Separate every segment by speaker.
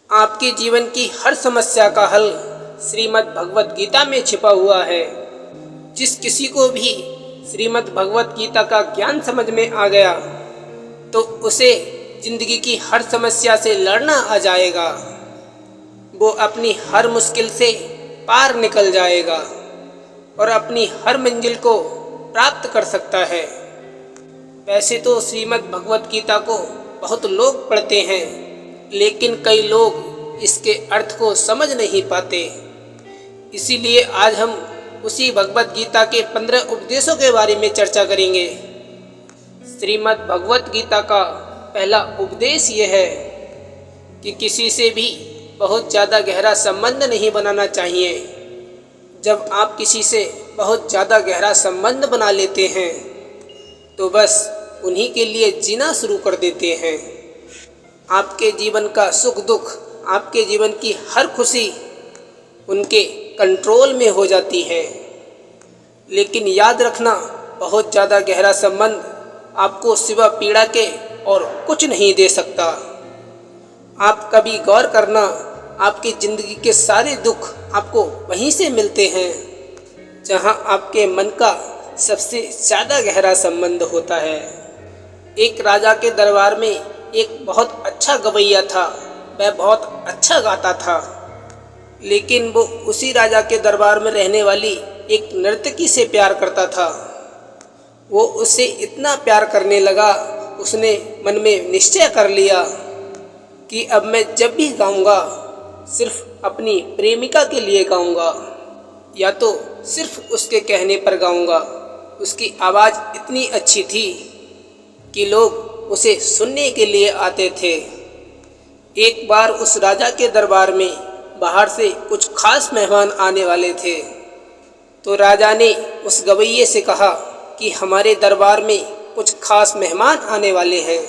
Speaker 1: आपके जीवन की हर समस्या का हल श्रीमद् भगवत गीता में छिपा हुआ है। जिस किसी को भी श्रीमद् भगवत गीता का ज्ञान समझ में आ गया तो उसे जिंदगी की हर समस्या से लड़ना आ जाएगा। वो अपनी हर मुश्किल से पार निकल जाएगा और अपनी हर मंजिल को प्राप्त कर सकता है। वैसे तो श्रीमद् भगवत गीता को बहुत लोग पढ़ते हैं, लेकिन कई लोग इसके अर्थ को समझ नहीं पाते। इसीलिए आज हम उसी भगवत गीता के 15 उपदेशों के बारे में चर्चा करेंगे। श्रीमद् भगवत गीता का पहला उपदेश यह है कि किसी से भी बहुत ज़्यादा गहरा संबंध नहीं बनाना चाहिए। जब आप किसी से बहुत ज़्यादा गहरा संबंध बना लेते हैं तो बस उन्हीं के लिए जीना शुरू कर देते हैं। आपके जीवन का सुख दुख, आपके जीवन की हर खुशी उनके कंट्रोल में हो जाती है। लेकिन याद रखना, बहुत ज़्यादा गहरा संबंध आपको सिवा पीड़ा के और कुछ नहीं दे सकता। आप कभी गौर करना, आपकी ज़िंदगी के सारे दुख आपको वहीं से मिलते हैं जहां आपके मन का सबसे ज़्यादा गहरा संबंध होता है। एक राजा के दरबार में एक बहुत अच्छा गवैया था। वह बहुत अच्छा गाता था, लेकिन वो उसी राजा के दरबार में रहने वाली एक नर्तकी से प्यार करता था। वो उससे इतना प्यार करने लगा, उसने मन में निश्चय कर लिया कि अब मैं जब भी गाऊंगा सिर्फ अपनी प्रेमिका के लिए गाऊंगा, या तो सिर्फ उसके कहने पर गाऊंगा। उसकी आवाज़ इतनी अच्छी थी कि लोग उसे सुनने के लिए आते थे। एक बार उस राजा के दरबार में बाहर से कुछ खास मेहमान आने वाले थे, तो राजा ने उस गवैये से कहा कि हमारे दरबार में कुछ खास मेहमान आने वाले हैं,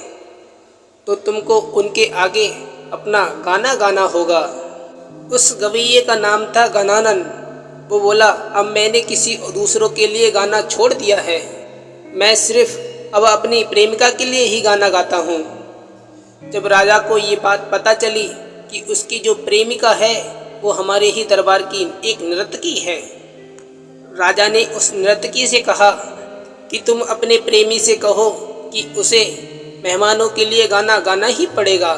Speaker 1: तो तुमको उनके आगे अपना गाना गाना होगा। उस गवैये का नाम था गणानन। वो बोला, अब मैंने किसी दूसरों के लिए गाना छोड़ दिया है, मैं सिर्फ अब अपनी प्रेमिका के लिए ही गाना गाता हूँ। जब राजा को ये बात पता चली कि उसकी जो प्रेमिका है वो हमारे ही दरबार की एक नर्तकी है, राजा ने उस नर्तकी से कहा कि तुम अपने प्रेमी से कहो कि उसे मेहमानों के लिए गाना गाना ही पड़ेगा।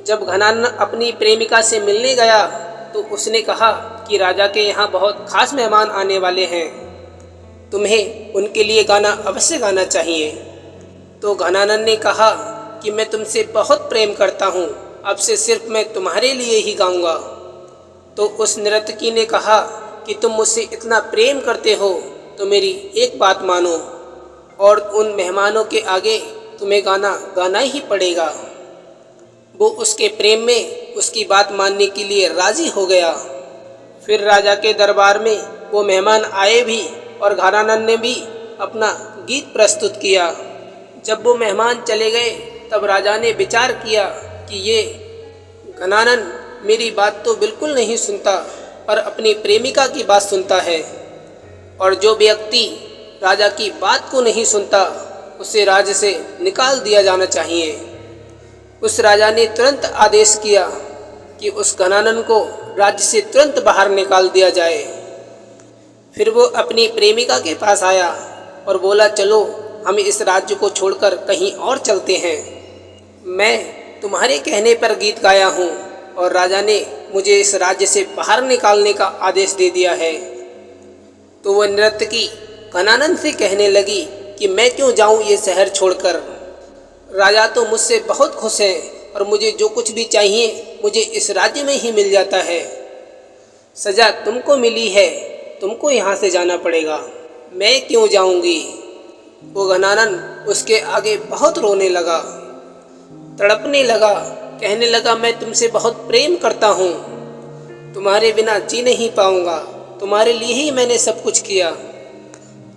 Speaker 1: जब घनानन अपनी प्रेमिका से मिलने गया तो उसने कहा कि राजा के यहाँ बहुत खास मेहमान आने वाले हैं, तुम्हें उनके लिए गाना अवश्य गाना चाहिए। तो घनानन ने कहा कि मैं तुमसे बहुत प्रेम करता हूँ, अब से सिर्फ मैं तुम्हारे लिए ही गाऊंगा। तो उस नर्तकी ने कहा कि तुम मुझसे इतना प्रेम करते हो तो मेरी एक बात मानो, और उन मेहमानों के आगे तुम्हें गाना गाना ही पड़ेगा। वो उसके प्रेम में उसकी बात मानने के लिए राजी हो गया। फिर राजा के दरबार में वो मेहमान आए भी और घनानन ने भी अपना गीत प्रस्तुत किया। जब वो मेहमान चले गए तब राजा ने विचार किया कि ये घनानन मेरी बात तो बिल्कुल नहीं सुनता, पर अपनी प्रेमिका की बात सुनता है, और जो व्यक्ति राजा की बात को नहीं सुनता उसे राज्य से निकाल दिया जाना चाहिए। उस राजा ने तुरंत आदेश किया कि उस घनानन को राज्य से तुरंत बाहर निकाल दिया जाए। फिर वो अपनी प्रेमिका के पास आया और बोला, चलो हम इस राज्य को छोड़कर कहीं और चलते हैं। मैं तुम्हारे कहने पर गीत गाया हूँ और राजा ने मुझे इस राज्य से बाहर निकालने का आदेश दे दिया है। तो वह नर्तकी घनानन से कहने लगी कि मैं क्यों जाऊं ये शहर छोड़कर, राजा तो मुझसे बहुत खुश है और मुझे जो कुछ भी चाहिए मुझे इस राज्य में ही मिल जाता है। सज़ा तुमको मिली है, तुमको यहाँ से जाना पड़ेगा, मैं क्यों जाऊंगी। वो घनानन उसके आगे बहुत रोने लगा, तड़पने लगा, कहने लगा, मैं तुमसे बहुत प्रेम करता हूँ, तुम्हारे बिना जी नहीं पाऊँगा, तुम्हारे लिए ही मैंने सब कुछ किया।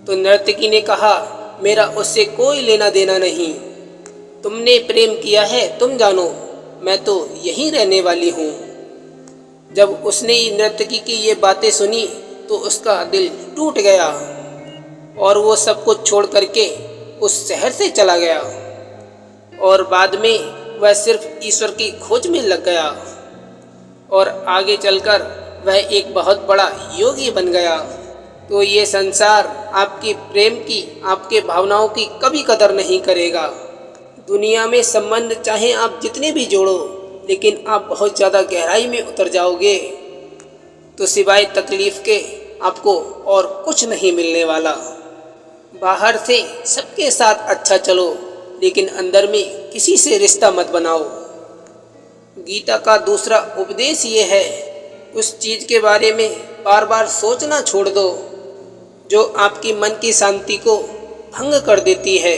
Speaker 1: तो नर्तकी ने कहा, मेरा उससे कोई लेना देना नहीं, तुमने प्रेम किया है तुम जानो, मैं तो यहीं रहने वाली हूँ। जब उसने नर्तकी की ये बातें सुनी तो उसका दिल टूट गया और वो सब कुछ छोड़ करके उस शहर से चला गया और बाद में वह सिर्फ ईश्वर की खोज में लग गया। और आगे चलकर वह एक बहुत बड़ा योगी बन गया, तो ये संसार आपके प्रेम की, आपके भावनाओं की कभी कदर नहीं करेगा। दुनिया में संबंध चाहे आप जितने भी जोड़ो, लेकिन आप बहुत ज़्यादा गहराई में उतर जाओगे तो सिवाय तकलीफ के आपको और कुछ नहीं मिलने वाला। बाहर से सबके साथ अच्छा चलो, लेकिन अंदर में किसी से रिश्ता मत बनाओ। गीता का दूसरा उपदेश ये है, उस चीज़ के बारे में बार बार सोचना छोड़ दो जो आपकी मन की शांति को भंग कर देती है।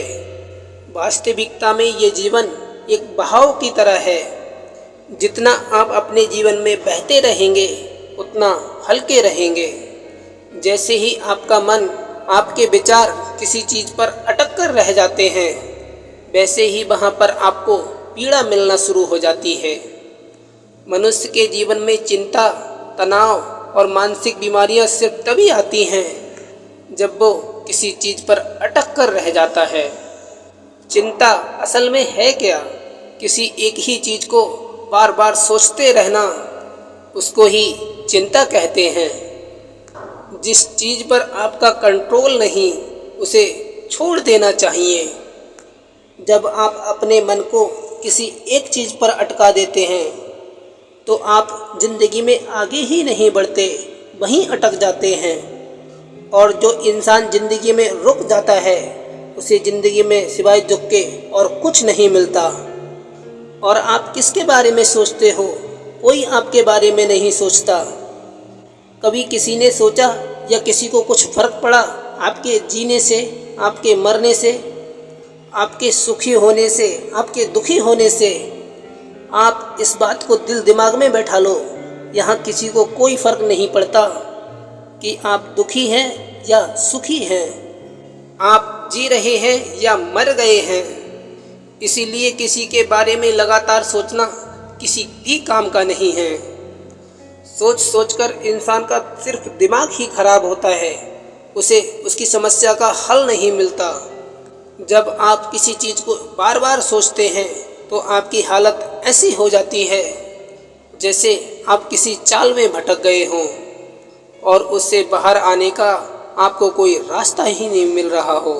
Speaker 1: वास्तविकता में ये जीवन एक बहाव की तरह है। जितना आप अपने जीवन में बहते रहेंगे उतना हल्के रहेंगे। जैसे ही आपका मन, आपके विचार किसी चीज़ पर अटक कर रह जाते हैं, वैसे ही वहाँ पर आपको पीड़ा मिलना शुरू हो जाती है। मनुष्य के जीवन में चिंता, तनाव और मानसिक बीमारियाँ सिर्फ तभी आती हैं जब वो किसी चीज़ पर अटक कर रह जाता है। चिंता असल में है क्या? किसी एक ही चीज़ को बार बार सोचते रहना, उसको ही चिंता कहते हैं। जिस चीज़ पर आपका कंट्रोल नहीं, उसे छोड़ देना चाहिए। जब आप अपने मन को किसी एक चीज़ पर अटका देते हैं तो आप जिंदगी में आगे ही नहीं बढ़ते, वहीं अटक जाते हैं। और जो इंसान जिंदगी में रुक जाता है उसे ज़िंदगी में सिवाय दुख के और कुछ नहीं मिलता। और आप किसके बारे में सोचते हो? कोई आपके बारे में नहीं सोचता। कभी किसी ने सोचा या किसी को कुछ फर्क पड़ा आपके जीने से, आपके मरने से, आपके सुखी होने से, आपके दुखी होने से? आप इस बात को दिल दिमाग में बैठा लो, यहाँ किसी को कोई फर्क नहीं पड़ता कि आप दुखी हैं या सुखी हैं, आप जी रहे हैं या मर गए हैं। इसीलिए किसी के बारे में लगातार सोचना किसी भी काम का नहीं है। सोच सोचकर इंसान का सिर्फ दिमाग ही खराब होता है, उसे उसकी समस्या का हल नहीं मिलता। जब आप किसी चीज़ को बार बार सोचते हैं तो आपकी हालत ऐसी हो जाती है जैसे आप किसी चाल में भटक गए हों और उससे बाहर आने का आपको कोई रास्ता ही नहीं मिल रहा हो।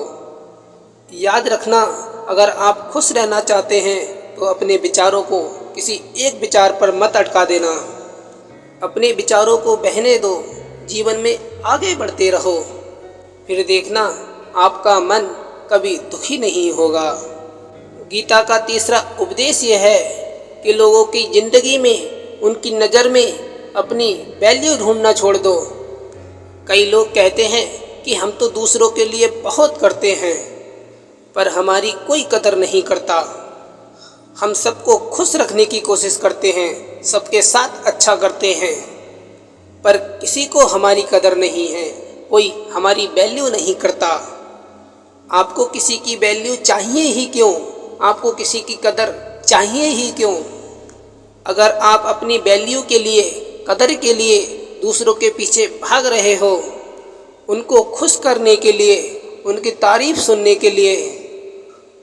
Speaker 1: याद रखना, अगर आप खुश रहना चाहते हैं तो अपने विचारों को किसी एक विचार पर मत अटका देना। अपने विचारों को बहने दो, जीवन में आगे बढ़ते रहो, फिर देखना आपका मन कभी दुखी नहीं होगा। गीता का तीसरा उपदेश यह है कि लोगों की ज़िंदगी में उनकी नज़र में अपनी वैल्यू ढूंढना छोड़ दो। कई लोग कहते हैं कि हम तो दूसरों के लिए बहुत करते हैं, पर हमारी कोई कदर नहीं करता। हम सबको खुश रखने की कोशिश करते हैं, सबके साथ अच्छा करते हैं, पर किसी को हमारी कदर नहीं है, कोई हमारी वैल्यू नहीं करता। आपको किसी की वैल्यू चाहिए ही क्यों? आपको किसी की कदर चाहिए ही क्यों? अगर आप अपनी वैल्यू के लिए, कदर के लिए दूसरों के पीछे भाग रहे हो, उनको खुश करने के लिए, उनकी तारीफ सुनने के लिए,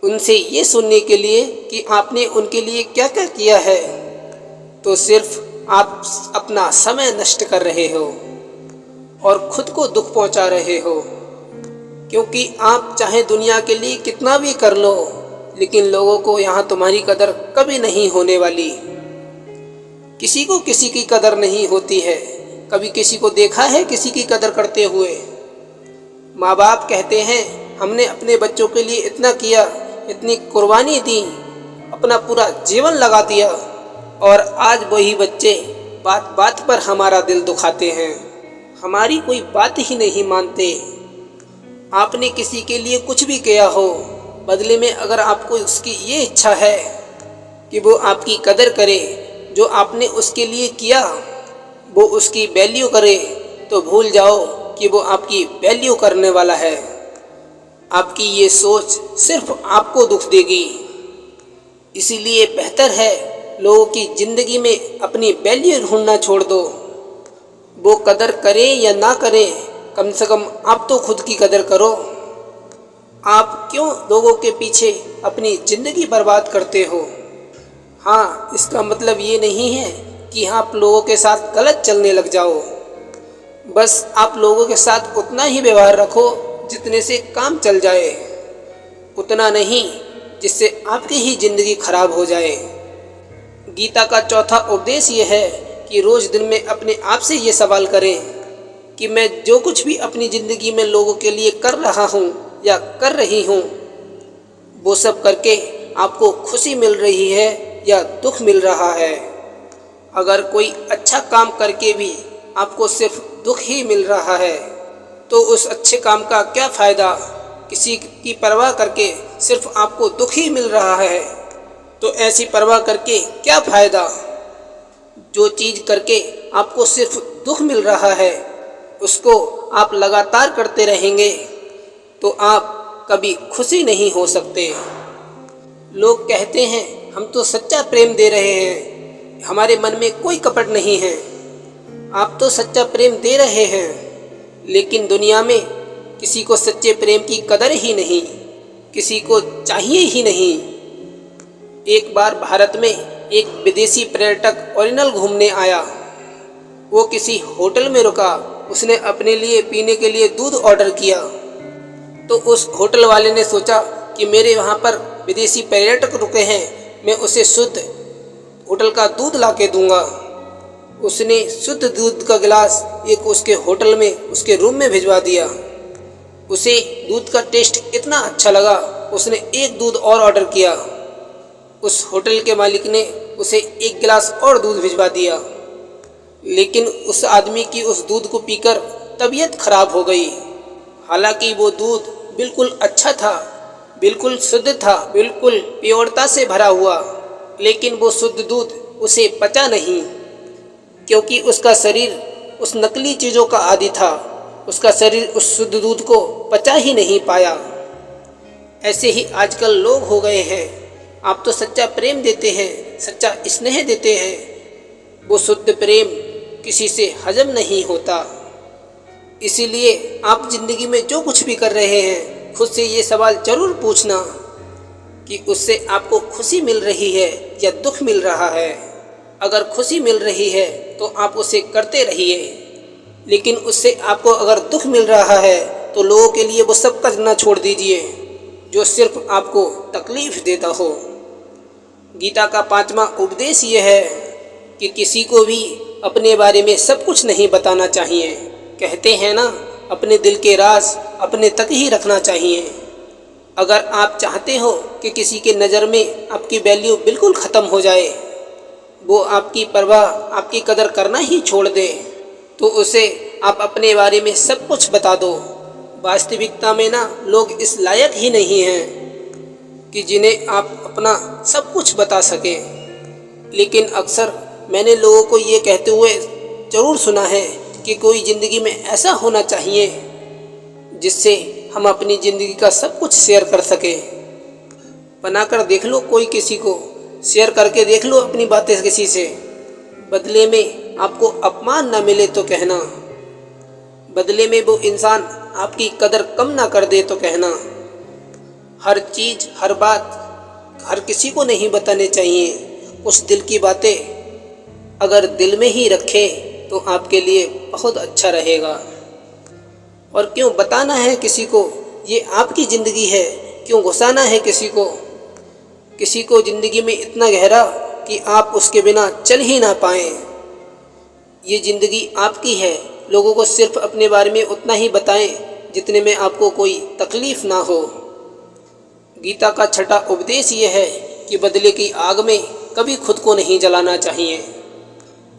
Speaker 1: उनसे ये सुनने के लिए कि आपने उनके लिए क्या क्या किया है, तो सिर्फ आप अपना समय नष्ट कर रहे हो और खुद को दुख पहुंचा रहे हो। क्योंकि आप चाहे दुनिया के लिए कितना भी कर लो, लेकिन लोगों को यहाँ तुम्हारी कदर कभी नहीं होने वाली। किसी को किसी की कदर नहीं होती है। कभी किसी को देखा है किसी की कदर करते हुए? माँ बाप कहते हैं हमने अपने बच्चों के लिए इतना किया, इतनी कुर्बानी दी, अपना पूरा जीवन लगा दिया, और आज वही बच्चे बात बात पर हमारा दिल दुखाते हैं, हमारी कोई बात ही नहीं मानते। आपने किसी के लिए कुछ भी किया हो, बदले में अगर आपको उसकी ये इच्छा है कि वो आपकी कदर करे, जो आपने उसके लिए किया वो उसकी वैल्यू करे, तो भूल जाओ कि वो आपकी वैल्यू करने वाला है। आपकी ये सोच सिर्फ आपको दुख देगी। इसीलिए बेहतर है लोगों की ज़िंदगी में अपनी वैल्यू ढूंढना छोड़ दो। वो कदर करें या ना करें, कम से कम आप तो खुद की कदर करो। आप क्यों लोगों के पीछे अपनी ज़िंदगी बर्बाद करते हो? हाँ, इसका मतलब ये नहीं है कि आप लोगों के साथ गलत चलने लग जाओ। बस आप लोगों के साथ उतना ही व्यवहार रखो जितने से काम चल जाए, उतना नहीं जिससे आपकी ही जिंदगी खराब हो जाए। गीता का चौथा उपदेश ये है कि रोज़ दिन में अपने आप से ये सवाल करें कि मैं जो कुछ भी अपनी ज़िंदगी में लोगों के लिए कर रहा हूँ या कर रही हूँ, वो सब करके आपको खुशी मिल रही है या दुख मिल रहा है। अगर कोई अच्छा काम करके भी आपको सिर्फ दुख ही मिल रहा है तो उस अच्छे काम का क्या फ़ायदा। किसी की परवाह करके सिर्फ आपको दुख ही मिल रहा है तो ऐसी परवाह करके क्या फ़ायदा। जो चीज़ करके आपको सिर्फ दुख मिल रहा है उसको आप लगातार करते रहेंगे तो आप कभी खुशी नहीं हो सकते। लोग कहते हैं हम तो सच्चा प्रेम दे रहे हैं, हमारे मन में कोई कपट नहीं है। आप तो सच्चा प्रेम दे रहे हैं, लेकिन दुनिया में किसी को सच्चे प्रेम की कदर ही नहीं, किसी को चाहिए ही नहीं। एक बार भारत में एक विदेशी पर्यटक ओरिजिनल घूमने आया। वो किसी होटल में रुका। उसने अपने लिए पीने के लिए दूध ऑर्डर किया तो उस होटल वाले ने सोचा कि मेरे वहाँ पर विदेशी पर्यटक रुके हैं, मैं उसे शुद्ध होटल का दूध ला के दूँगा। उसने शुद्ध दूध का गिलास एक उसके होटल में उसके रूम में भिजवा दिया। उसे दूध का टेस्ट इतना अच्छा लगा, उसने एक दूध और ऑर्डर किया। उस होटल के मालिक ने उसे एक गिलास और दूध भिजवा दिया, लेकिन उस आदमी की उस दूध को पीकर तबीयत खराब हो गई। हालांकि वो दूध बिल्कुल अच्छा था, बिल्कुल शुद्ध था, बिल्कुल प्योरता से भरा हुआ, लेकिन वो शुद्ध दूध उसे पचा नहीं, क्योंकि उसका शरीर उस नकली चीज़ों का आदी था। उसका शरीर उस शुद्ध दूध को पचा ही नहीं पाया। ऐसे ही आजकल लोग हो गए हैं। आप तो सच्चा प्रेम देते हैं, सच्चा स्नेह देते हैं, वो शुद्ध प्रेम किसी से हजम नहीं होता। इसीलिए आप ज़िंदगी में जो कुछ भी कर रहे हैं, खुद से ये सवाल ज़रूर पूछना कि उससे आपको खुशी मिल रही है या दुख मिल रहा है। अगर खुशी मिल रही है तो आप उसे करते रहिए, लेकिन उससे आपको अगर दुख मिल रहा है तो लोगों के लिए वो सब करना छोड़ दीजिए जो सिर्फ आपको तकलीफ़ देता हो। गीता का पांचवा उपदेश ये है कि किसी को भी अपने बारे में सब कुछ नहीं बताना चाहिए। कहते हैं ना, अपने दिल के राज अपने तक ही रखना चाहिए। अगर आप चाहते हो कि किसी के नज़र में आपकी वैल्यू बिल्कुल ख़त्म हो जाए, वो आपकी परवाह, आपकी कदर करना ही छोड़ दे, तो उसे आप अपने बारे में सब कुछ बता दो। वास्तविकता में ना, लोग इस लायक ही नहीं हैं कि जिन्हें आप अपना सब कुछ बता सकें। लेकिन अक्सर मैंने लोगों को ये कहते हुए ज़रूर सुना है कि कोई ज़िंदगी में ऐसा होना चाहिए जिससे हम अपनी ज़िंदगी का सब कुछ शेयर कर सकें। बनाकर देख लो, कोई किसी को शेयर करके देख लो अपनी बातें किसी से। बदले में आपको अपमान ना मिले तो कहना, बदले में वो इंसान आपकी कदर कम ना कर दे तो कहना। हर चीज़, हर बात हर किसी को नहीं बताने चाहिए। कुछ दिल की बातें अगर दिल में ही रखे तो आपके लिए बहुत अच्छा रहेगा। और क्यों बताना है किसी को, ये आपकी ज़िंदगी है। क्यों घुसाना है किसी को ज़िंदगी में इतना गहरा कि आप उसके बिना चल ही ना पाएँ। ये ज़िंदगी आपकी है। लोगों को सिर्फ अपने बारे में उतना ही बताएं जितने में आपको कोई तकलीफ़ ना हो। गीता का छठा उपदेश ये है कि बदले की आग में कभी खुद को नहीं जलाना चाहिए।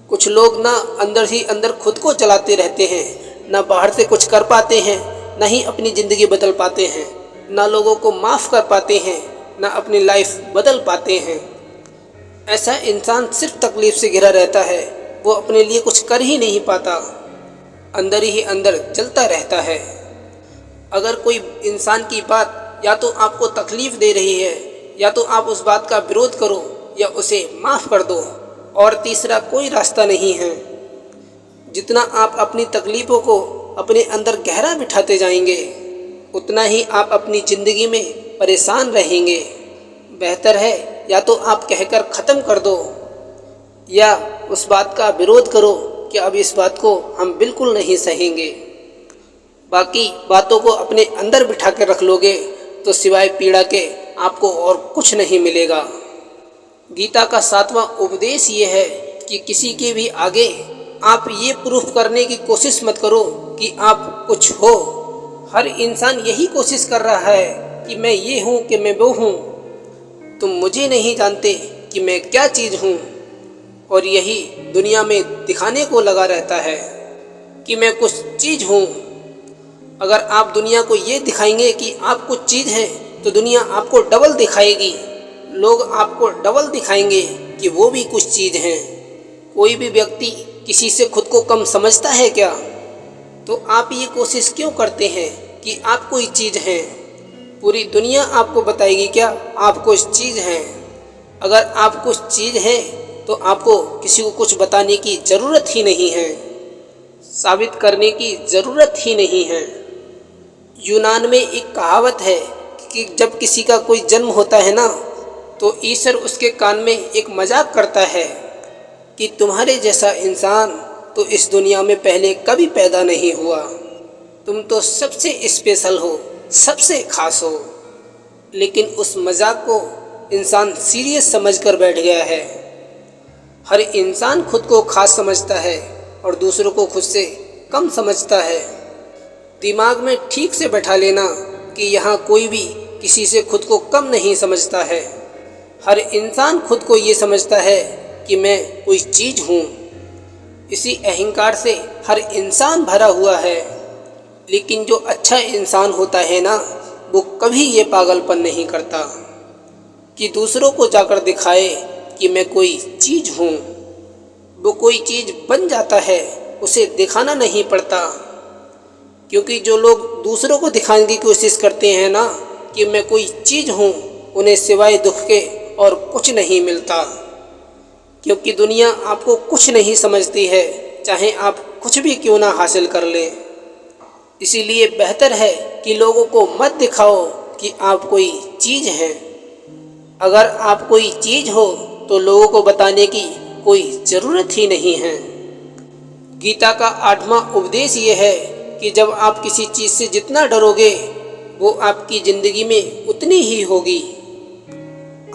Speaker 1: कुछ लोग ना अंदर ही अंदर खुद को जलाते रहते हैं, ना बाहर से कुछ कर पाते हैं, ना ही अपनी ज़िंदगी बदल पाते हैं, ना लोगों को माफ़ कर पाते हैं, ना अपनी लाइफ बदल पाते हैं। ऐसा इंसान सिर्फ तकलीफ़ से घिरा रहता है। वो अपने लिए कुछ कर ही नहीं पाता, अंदर ही अंदर जलता रहता है। अगर कोई इंसान की बात या तो आपको तकलीफ़ दे रही है, या तो आप उस बात का विरोध करो या उसे माफ़ कर दो, और तीसरा कोई रास्ता नहीं है। जितना आप अपनी तकलीफ़ों को अपने अंदर गहरा बिठाते जाएंगे, उतना ही आप अपनी ज़िंदगी में परेशान रहेंगे। बेहतर है या तो आप कहकर ख़त्म कर दो, या उस बात का विरोध करो कि अब इस बात को हम बिल्कुल नहीं सहेंगे। बाकी बातों को अपने अंदर बिठा कर रख लोगे तो सिवाय पीड़ा के आपको और कुछ नहीं मिलेगा। गीता का 7वां उपदेश ये है कि किसी के भी आगे आप ये प्रूफ करने की कोशिश मत करो कि आप कुछ हो। हर इंसान यही कोशिश कर रहा है कि मैं ये हूँ कि मैं वो हूँ। तुम मुझे नहीं जानते कि मैं क्या चीज़ हूँ, और यही दुनिया में दिखाने को लगा रहता है कि मैं कुछ चीज़ हूँ। अगर आप दुनिया को ये दिखाएंगे कि आप कुछ चीज़ हैं तो दुनिया आपको डबल दिखाएगी। लोग आपको डबल दिखाएंगे कि वो भी कुछ चीज़ हैं। कोई भी व्यक्ति किसी से खुद को कम समझता है क्या? तो आप ये कोशिश क्यों करते हैं कि आप कोई चीज़ हैं? पूरी दुनिया आपको बताएगी क्या आप कुछ चीज़ हैं। अगर आप कुछ चीज़ हैं तो आपको किसी को कुछ बताने की ज़रूरत ही नहीं है, साबित करने की ज़रूरत ही नहीं है। यूनान में एक कहावत है कि जब किसी का कोई जन्म होता है ना, तो ईश्वर उसके कान में एक मजाक करता है कि तुम्हारे जैसा इंसान तो इस दुनिया में पहले कभी पैदा नहीं हुआ। तुम तो सबसे स्पेशल हो, सबसे खास हो। लेकिन उस मजाक को इंसान सीरियस समझकर बैठ गया है। हर इंसान खुद को खास समझता है और दूसरों को खुद से कम समझता है। दिमाग में ठीक से बैठा लेना कि यहाँ कोई भी किसी से खुद को कम नहीं समझता है। हर इंसान खुद को ये समझता है कि मैं कोई चीज़ हूँ। इसी अहंकार से हर इंसान भरा हुआ है। लेकिन जो अच्छा इंसान होता है ना, वो कभी ये पागलपन नहीं करता कि दूसरों को जाकर दिखाए कि मैं कोई चीज़ हूँ। वो कोई चीज़ बन जाता है, उसे दिखाना नहीं पड़ता। क्योंकि जो लोग दूसरों को दिखाने की कोशिश करते हैं ना कि मैं कोई चीज़ हूँ, उन्हें सिवाय दुख के और कुछ नहीं मिलता। क्योंकि दुनिया आपको कुछ नहीं समझती है, चाहे आप कुछ भी क्यों ना हासिल कर लें। इसीलिए बेहतर है कि लोगों को मत दिखाओ कि आप कोई चीज़ हैं। अगर आप कोई चीज़ हो तो लोगों को बताने की कोई ज़रूरत ही नहीं है। गीता का 8वां उपदेश ये है कि जब आप किसी चीज़ से जितना डरोगे वो आपकी ज़िंदगी में उतनी ही होगी।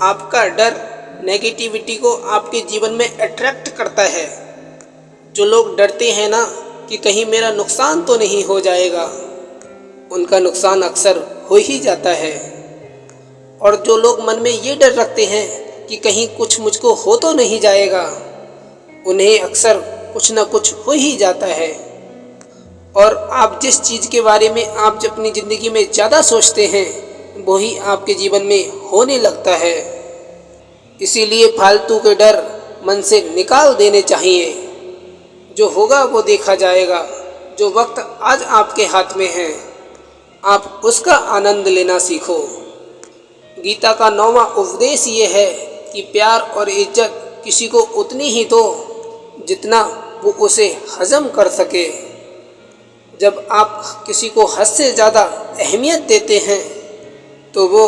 Speaker 1: आपका डर नेगेटिविटी को आपके जीवन में अट्रैक्ट करता है। जो लोग डरते हैं ना कि कहीं मेरा नुकसान तो नहीं हो जाएगा, उनका नुकसान अक्सर हो ही जाता है। और जो लोग मन में ये डर रखते हैं कि कहीं कुछ मुझको हो तो नहीं जाएगा, उन्हें अक्सर कुछ ना कुछ हो ही जाता है। और आप जिस चीज़ के बारे में आप अपनी ज़िंदगी में ज़्यादा सोचते हैं वही आपके जीवन में होने लगता है। इसीलिए फालतू के डर मन से निकाल देने चाहिए। जो होगा वो देखा जाएगा। जो वक्त आज आपके हाथ में है, आप उसका आनंद लेना सीखो। गीता का 9वां उपदेश ये है कि प्यार और इज्जत किसी को उतनी ही दो जितना वो उसे हजम कर सके। जब आप किसी को हद से ज़्यादा अहमियत देते हैं तो वो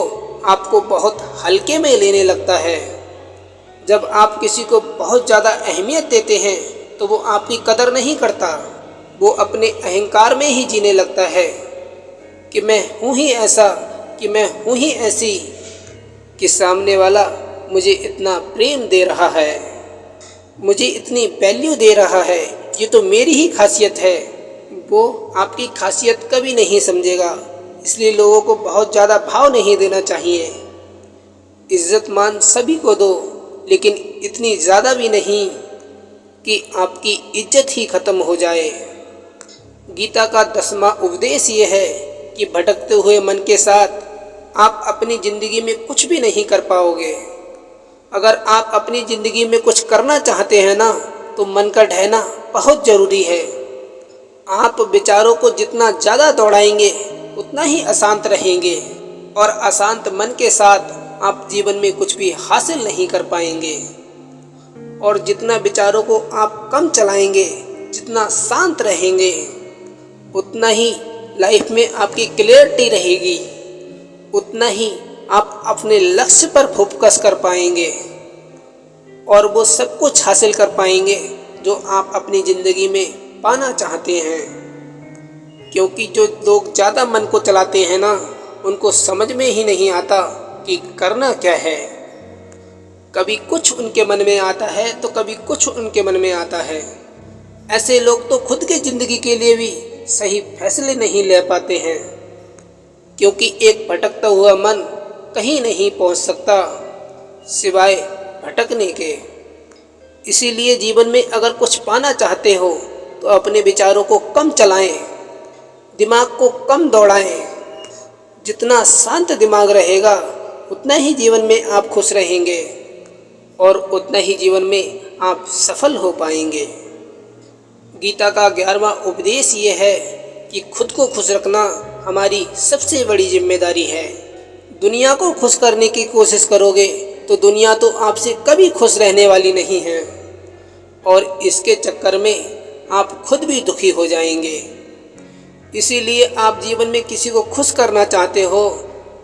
Speaker 1: आपको बहुत हल्के में लेने लगता है। जब आप किसी को बहुत ज़्यादा अहमियत देते हैं तो वो आपकी कदर नहीं करता। वो अपने अहंकार में ही जीने लगता है कि मैं हूँ ही ऐसा, कि मैं हूँ ही ऐसी, कि सामने वाला मुझे इतना प्रेम दे रहा है, मुझे इतनी वैल्यू दे रहा है, ये तो मेरी ही खासियत है। वो आपकी खासियत कभी नहीं समझेगा। इसलिए लोगों को बहुत ज़्यादा भाव नहीं देना चाहिए। इज्जत मान सभी को दो, लेकिन इतनी ज़्यादा भी नहीं कि आपकी इज्जत ही ख़त्म हो जाए। गीता का 10वां उपदेश ये है कि भटकते हुए मन के साथ आप अपनी ज़िंदगी में कुछ भी नहीं कर पाओगे। अगर आप अपनी ज़िंदगी में कुछ करना चाहते हैं ना, तो मन का ढहना बहुत ज़रूरी है। आप विचारों को जितना ज़्यादा दौड़ाएंगे उतना ही अशांत रहेंगे, और अशांत मन के साथ आप जीवन में कुछ भी हासिल नहीं कर पाएंगे। और जितना विचारों को आप कम चलाएंगे, जितना शांत रहेंगे, उतना ही लाइफ में आपकी क्लियरिटी रहेगी, उतना ही आप अपने लक्ष्य पर फोकस कर पाएंगे। और वो सब कुछ हासिल कर पाएंगे जो आप अपनी ज़िंदगी में पाना चाहते हैं। क्योंकि जो लोग ज़्यादा मन को चलाते हैं ना, उनको समझ में ही नहीं आता कि करना क्या है। कभी कुछ उनके मन में आता है तो कभी कुछ उनके मन में आता है। ऐसे लोग तो खुद की ज़िंदगी के लिए भी सही फैसले नहीं ले पाते हैं, क्योंकि एक भटकता हुआ मन कहीं नहीं पहुंच सकता सिवाय भटकने के। इसीलिए जीवन में अगर कुछ पाना चाहते हो तो अपने विचारों को कम चलाएं, दिमाग को कम दौड़ाएं। जितना शांत दिमाग रहेगा उतना ही जीवन में आप खुश रहेंगे और उतना ही जीवन में आप सफल हो पाएंगे। गीता का 11वां उपदेश ये है कि खुद को खुश रखना हमारी सबसे बड़ी जिम्मेदारी है। दुनिया को खुश करने की कोशिश करोगे तो दुनिया तो आपसे कभी खुश रहने वाली नहीं है और इसके चक्कर में आप खुद भी दुखी हो जाएंगे। इसीलिए आप जीवन में किसी को खुश करना चाहते हो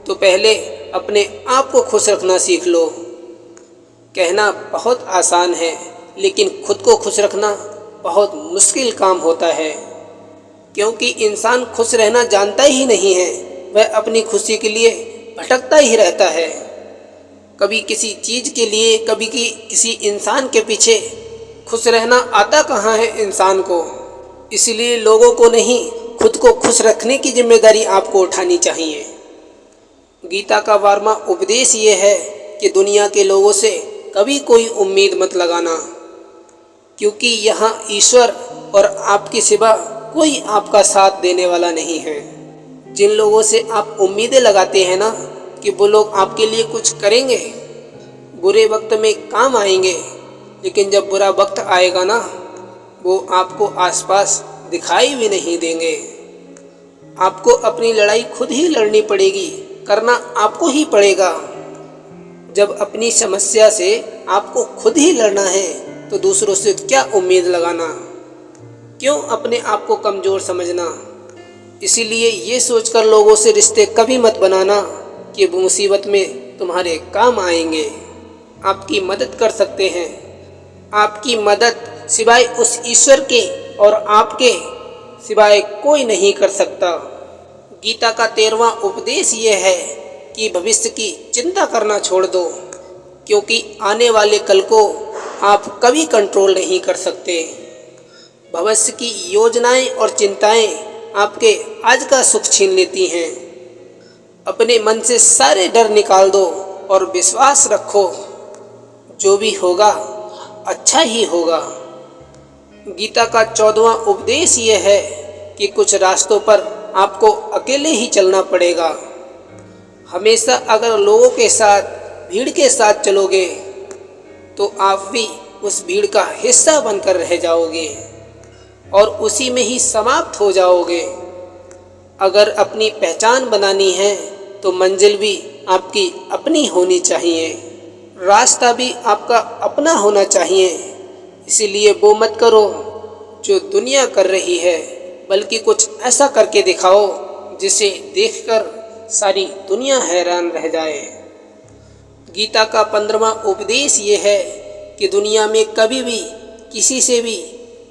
Speaker 1: तो पहले अपने आप को खुश रखना सीख लो। कहना बहुत आसान है, लेकिन खुद को खुश रखना बहुत मुश्किल काम होता है, क्योंकि इंसान खुश रहना जानता ही नहीं है। वह अपनी खुशी के लिए भटकता ही रहता है, कभी किसी चीज़ के लिए, कभी किसी इंसान के पीछे। खुश रहना आता कहाँ है इंसान को। इसलिए लोगों को नहीं, खुद को खुश रखने की जिम्मेदारी आपको उठानी चाहिए। गीता का 12वां उपदेश ये है कि दुनिया के लोगों से कभी कोई उम्मीद मत लगाना, क्योंकि यहाँ ईश्वर और आपके सिवा कोई आपका साथ देने वाला नहीं है। जिन लोगों से आप उम्मीदें लगाते हैं ना कि वो लोग आपके लिए कुछ करेंगे, बुरे वक्त में काम आएंगे, लेकिन जब बुरा वक्त आएगा ना, वो आपको आसपास दिखाई भी नहीं देंगे। आपको अपनी लड़ाई खुद ही लड़नी पड़ेगी, करना आपको ही पड़ेगा। जब अपनी समस्या से आपको खुद ही लड़ना है तो दूसरों से क्या उम्मीद लगाना, क्यों अपने आप को कमज़ोर समझना। इसीलिए ये सोचकर लोगों से रिश्ते कभी मत बनाना कि वो मुसीबत में तुम्हारे काम आएंगे, आपकी मदद कर सकते हैं। आपकी मदद सिवाय उस ईश्वर के और आपके सिवाय कोई नहीं कर सकता। गीता का 13वां उपदेश ये है कि भविष्य की चिंता करना छोड़ दो, क्योंकि आने वाले कल को आप कभी कंट्रोल नहीं कर सकते। भविष्य की योजनाएं और चिंताएं आपके आज का सुख छीन लेती हैं। अपने मन से सारे डर निकाल दो और विश्वास रखो, जो भी होगा अच्छा ही होगा। गीता का 14वां उपदेश ये है कि कुछ रास्तों पर आपको अकेले ही चलना पड़ेगा। हमेशा अगर लोगों के साथ, भीड़ के साथ चलोगे तो आप भी उस भीड़ का हिस्सा बनकर रह जाओगे और उसी में ही समाप्त हो जाओगे। अगर अपनी पहचान बनानी है तो मंजिल भी आपकी अपनी होनी चाहिए, रास्ता भी आपका अपना होना चाहिए। इसीलिए वो मत करो जो दुनिया कर रही है, बल्कि कुछ ऐसा करके दिखाओ जिसे देखकर सारी दुनिया हैरान रह जाए। गीता का 15वां उपदेश ये है कि दुनिया में कभी भी किसी से भी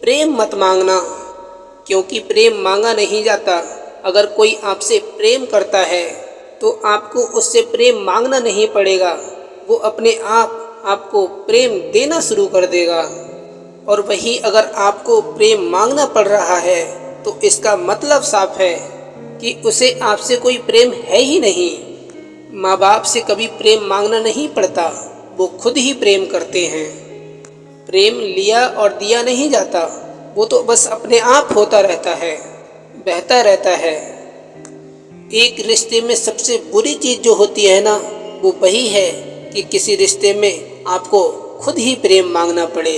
Speaker 1: प्रेम मत मांगना, क्योंकि प्रेम मांगा नहीं जाता। अगर कोई आपसे प्रेम करता है तो आपको उससे प्रेम मांगना नहीं पड़ेगा, वो अपने आप आपको प्रेम देना शुरू कर देगा। और वही अगर आपको प्रेम मांगना पड़ रहा है तो इसका मतलब साफ है कि उसे आपसे कोई प्रेम है ही नहीं। माँ बाप से कभी प्रेम मांगना नहीं पड़ता, वो खुद ही प्रेम करते हैं। प्रेम लिया और दिया नहीं जाता, वो तो बस अपने आप होता रहता है, बहता रहता है। एक रिश्ते में सबसे बुरी चीज़ जो होती है ना, वो वही है कि किसी रिश्ते में आपको खुद ही प्रेम मांगना पड़े।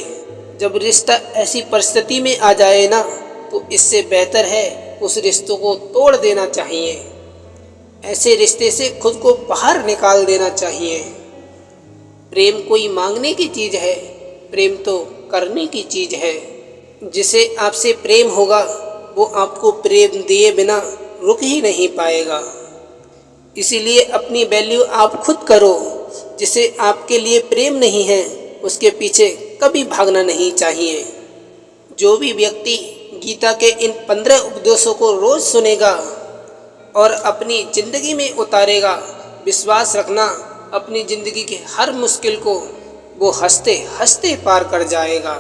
Speaker 1: जब रिश्ता ऐसी परिस्थिति में आ जाए ना, तो इससे बेहतर है उस रिश्तों को तोड़ देना चाहिए। ऐसे रिश्ते से खुद को बाहर निकाल देना चाहिए। प्रेम कोई मांगने की चीज़ है, प्रेम तो करने की चीज़ है। जिसे आपसे प्रेम होगा वो आपको प्रेम दिए बिना रुक ही नहीं पाएगा। इसीलिए अपनी वैल्यू आप खुद करो। जिसे आपके लिए प्रेम नहीं है उसके पीछे कभी भागना नहीं चाहिए। जो भी व्यक्ति गीता के इन 15 उपदेशों को रोज सुनेगा और अपनी जिंदगी में उतारेगा, विश्वास रखना अपनी जिंदगी के हर मुश्किल को वो हंसते हंसते पार कर जाएगा।